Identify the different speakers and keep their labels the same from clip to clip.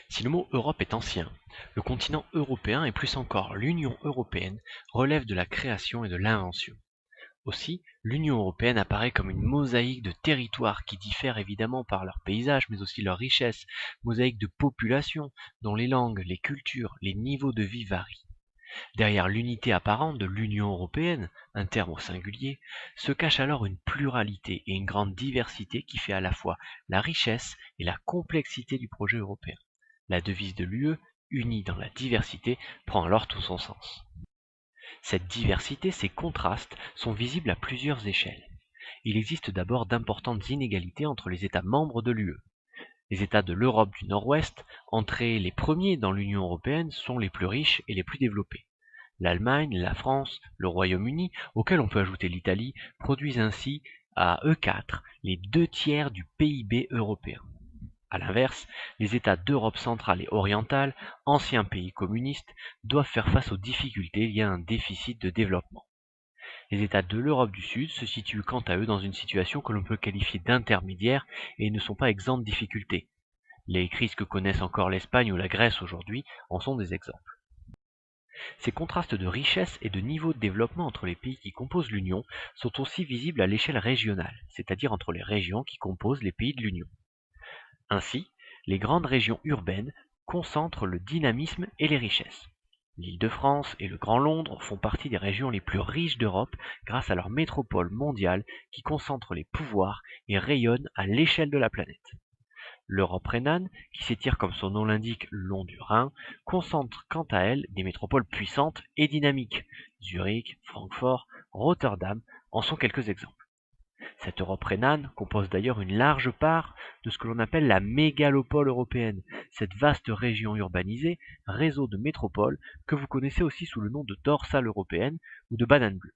Speaker 1: Si le mot Europe est ancien, le continent européen et plus encore l'Union européenne relèvent de la création et de l'invention. Aussi, l'Union européenne apparaît comme une mosaïque de territoires qui diffèrent évidemment par leur paysage mais aussi leur richesse, mosaïque de populations dont les langues, les cultures, les niveaux de vie varient. Derrière l'unité apparente de l'Union européenne, un terme au singulier, se cache alors une pluralité et une grande diversité qui fait à la fois la richesse et la complexité du projet européen. La devise de l'UE, unie dans la diversité, prend alors tout son sens. Cette diversité, ces contrastes, sont visibles à plusieurs échelles. Il existe d'abord d'importantes inégalités entre les États membres de l'UE. Les États de l'Europe du Nord-Ouest, entrés les premiers dans l'Union européenne, sont les plus riches et les plus développés. L'Allemagne, la France, le Royaume-Uni, auquel on peut ajouter l'Italie, produisent ainsi à eux quatre les 2 tiers du PIB européen. À l'inverse, les États d'Europe centrale et orientale, anciens pays communistes, doivent faire face aux difficultés liées à un déficit de développement. Les États de l'Europe du Sud se situent quant à eux dans une situation que l'on peut qualifier d'intermédiaire et ne sont pas exempts de difficultés. Les crises que connaissent encore l'Espagne ou la Grèce aujourd'hui en sont des exemples. Ces contrastes de richesse et de niveau de développement entre les pays qui composent l'Union sont aussi visibles à l'échelle régionale, c'est-à-dire entre les régions qui composent les pays de l'Union. Ainsi, les grandes régions urbaines concentrent le dynamisme et les richesses. L'Île-de-France et le Grand Londres font partie des régions les plus riches d'Europe grâce à leur métropole mondiale qui concentre les pouvoirs et rayonne à l'échelle de la planète. L'Europe rhénane, qui s'étire comme son nom l'indique le long du Rhin, concentre quant à elle des métropoles puissantes et dynamiques. Zurich, Francfort, Rotterdam en sont quelques exemples. Cette Europe rhénane compose d'ailleurs une large part de ce que l'on appelle la mégalopole européenne, cette vaste région urbanisée, réseau de métropoles que vous connaissez aussi sous le nom de dorsale européenne ou de banane bleue.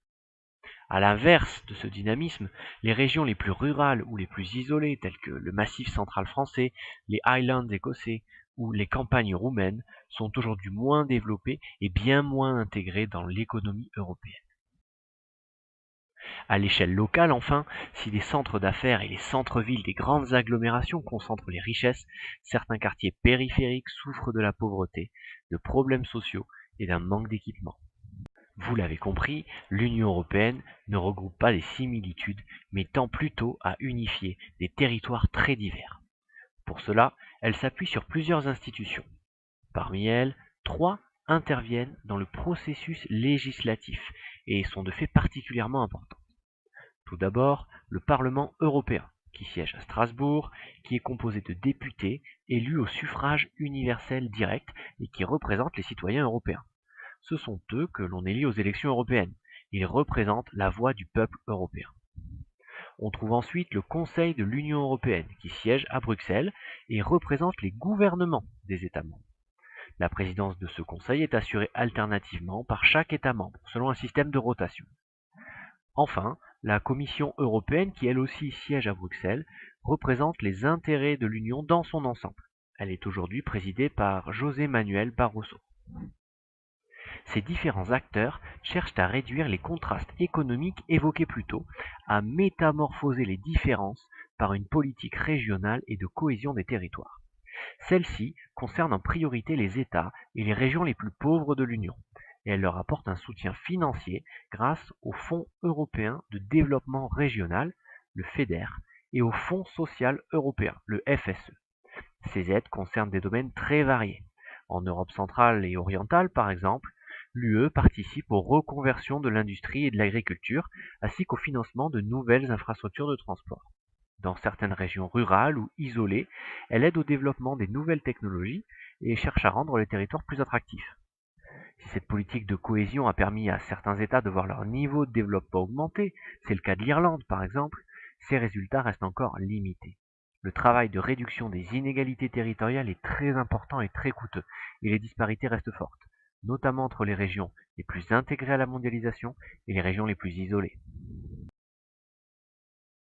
Speaker 1: À l'inverse de ce dynamisme, les régions les plus rurales ou les plus isolées, telles que le Massif central français, les Highlands écossais ou les campagnes roumaines, sont aujourd'hui moins développées et bien moins intégrées dans l'économie européenne. À l'échelle locale, enfin, si les centres d'affaires et les centres-villes des grandes agglomérations concentrent les richesses, certains quartiers périphériques souffrent de la pauvreté, de problèmes sociaux et d'un manque d'équipement. Vous l'avez compris, l'Union européenne ne regroupe pas des similitudes, mais tend plutôt à unifier des territoires très divers. Pour cela, elle s'appuie sur plusieurs institutions. Parmi elles, 3 interviennent dans le processus législatif et sont de fait particulièrement importantes. Tout d'abord, le Parlement européen, qui siège à Strasbourg, qui est composé de députés élus au suffrage universel direct et qui représentent les citoyens européens. Ce sont eux que l'on élit aux élections européennes. Ils représentent la voix du peuple européen. On trouve ensuite le Conseil de l'Union européenne, qui siège à Bruxelles et représente les gouvernements des États membres. La présidence de ce Conseil est assurée alternativement par chaque État membre, selon un système de rotation. Enfin, la Commission européenne, qui elle aussi siège à Bruxelles, représente les intérêts de l'Union dans son ensemble. Elle est aujourd'hui présidée par José Manuel Barroso. Ces différents acteurs cherchent à réduire les contrastes économiques évoqués plus tôt, à métamorphoser les différences par une politique régionale et de cohésion des territoires. Celle-ci concerne en priorité les États et les régions les plus pauvres de l'Union, et elle leur apporte un soutien financier grâce au Fonds européen de développement régional, le FEDER, et au Fonds social européen, le FSE. Ces aides concernent des domaines très variés. En Europe centrale et orientale, par exemple, l'UE participe aux reconversions de l'industrie et de l'agriculture, ainsi qu'au financement de nouvelles infrastructures de transport. Dans certaines régions rurales ou isolées, elle aide au développement des nouvelles technologies et cherche à rendre les territoires plus attractifs. Si cette politique de cohésion a permis à certains États de voir leur niveau de développement augmenter, c'est le cas de l'Irlande par exemple, ces résultats restent encore limités. Le travail de réduction des inégalités territoriales est très important et très coûteux, et les disparités restent fortes, notamment entre les régions les plus intégrées à la mondialisation et les régions les plus isolées.